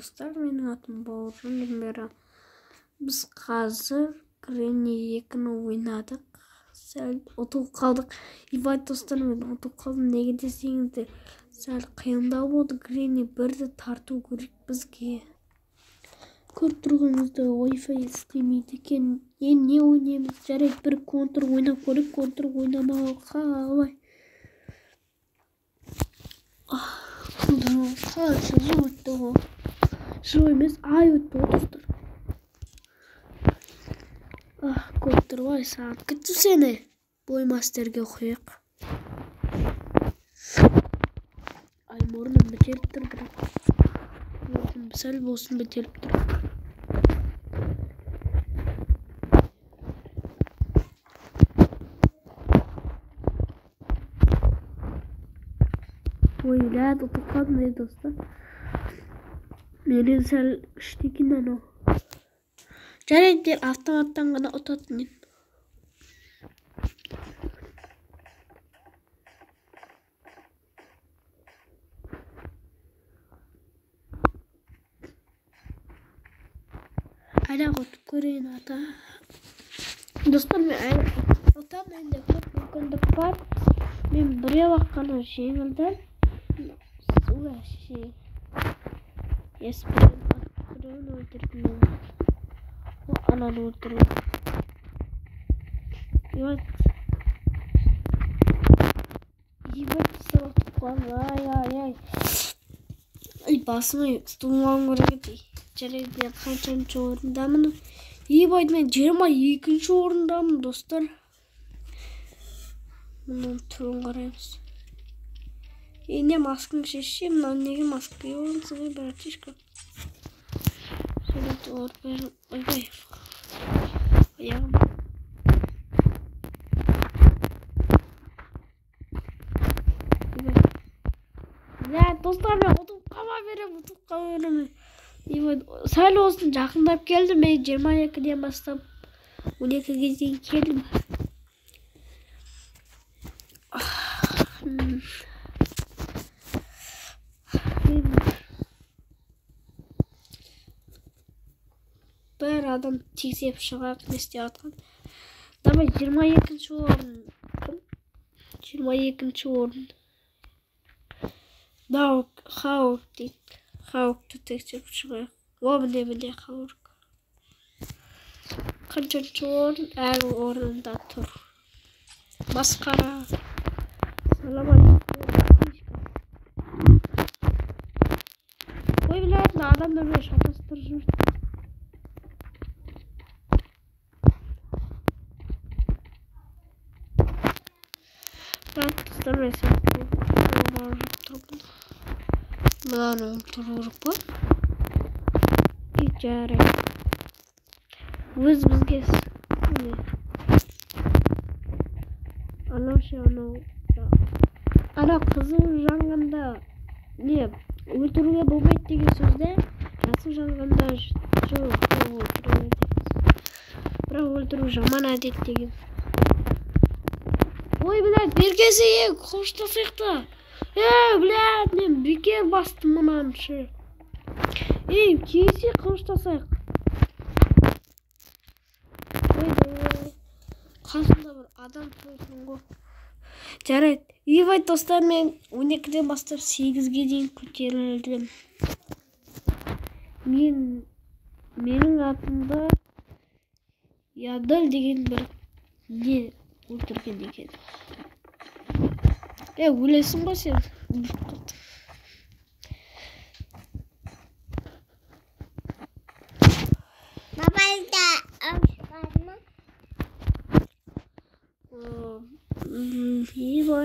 Dostlar, benim adım Bauran Demira. Biz қазір Granny 2'ni oynadık. Сәл ұтылып қалдық. Ибай достар, мен ұтылып қалдым. Неге десеңіздер, сәл қиындау болды. Granny 1-ді тарту керек бізге. Көріп тұрғаныңызда Wi-Fi істемейді екен. Не ойнаймыз? Жарайды, бір контр ойнап көріп, контр ойнамауға қалай. Қанша жыл өтті ғой. Жыл емес, ай өтті ғой достар. Көріп тұр ғой, сағат кетті сені. Боймастерге қойық. Ай, мұрным бітеліп тұр бірақ. Мұрным сәл болсын бітеліп тұр. Ойлад, ұтып қалдым ей достар. Менен сәл үштекен анау. Жарайды, автоматтан ғана ұтатын ем. Аяқ ұтып көрейін ата. Достар, мен аяқ ұтам, менде көп мүмкіндік бар. Мен біреу аққаны жеңілдім. Біреуін өлтірдім мен. Ананы өлтірдім. Ебать, сылықтып қалды. Ай. Басыма стулан көргендей. Жарайды, мен қаншаншы орындамын. Ебайды, мен 22-ші орындамын, достар. Мұның түрін қараймыз. Не масканы шешем, неге маска киемін, братишка. Сөйлет орып ойбай. Аяғым. Достар, мен ұтып қала берем. Сәл olsun жақындап келдім. Мен 22-ден бастап 12-ге дейін келдім. Бір адам тексеп шығақ не істеп атқан. Давай 22-ші орын. 22-ші орын. Хаук дейді. Хаукты тексеп шығақ. Міне Хаук. Қаншаншы орын? Әр орында тұр. Масқара. Салам алейкум. Ой, блядь, адамдар мен шатастыр жүр. Достар, мен Мынаны өлтіріп қой. Жарайды. Өз бізге анау қызыл жанғанда өлтіруге болмайды деген сөзде, жасыл жанғанда жоқ өлтіруге деген. Бірақ өлтіру жаман әдет деген. Ой, блядь, бергесейік, қоштасайықта. Блядь, мен бекер бастым мұнаншы. Кейсе қоштасайық. Қасында бір адам тұрсын ғой. Жарайды. Ебай достар, мен 12-ден бастап 8-ге дейін көтерілдім. Менің атымда Ядыл деген бір не өлтірген екен. Өлесің ғой сен. Бабайда ауышпадың?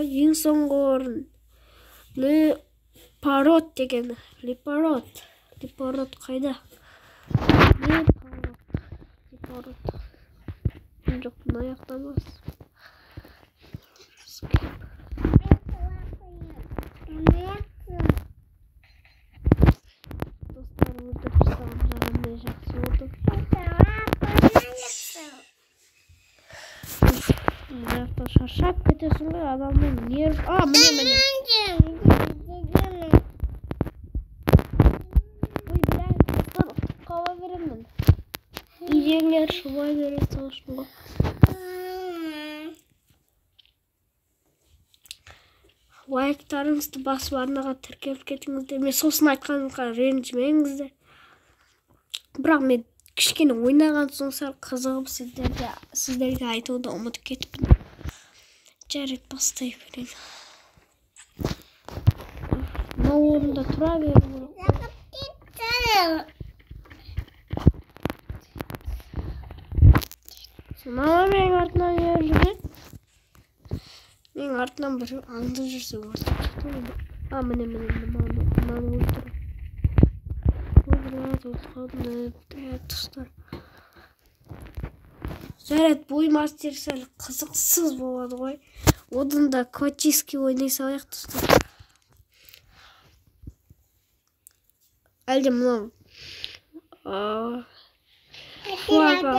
Ең соңғы орын. Лепарот деген. Лепарот қайда? Лепарот. Жоқ, бұны аяқтамас. Достар, өтіп саған жағындай жақсы ордым. Шаршап кетесің ғой, адамның нерв... міне. Ой, блядь. еңер шубай бере салышын ғой. Лайктарыңызды басып арнаға тіркеліп кетіңіздер. Мен сосын айтқанымға ренжімеңіздер. Бірақ мен кішкене ойнаған соң сәл қызығып сіздерге айтуды ұмытып кетіппін. Жарайды, бастай берейін. Мына орында тұра беру керек. Мама менің артынан ерілген. Менің артынан бір аңдып жүрсе ортақ. Міне мынаны өлтіру. Жарайды, бой мастер сәл қызықсыз болады ғой. Одан да котиски ойнай салайық достар. Әлде мынау флага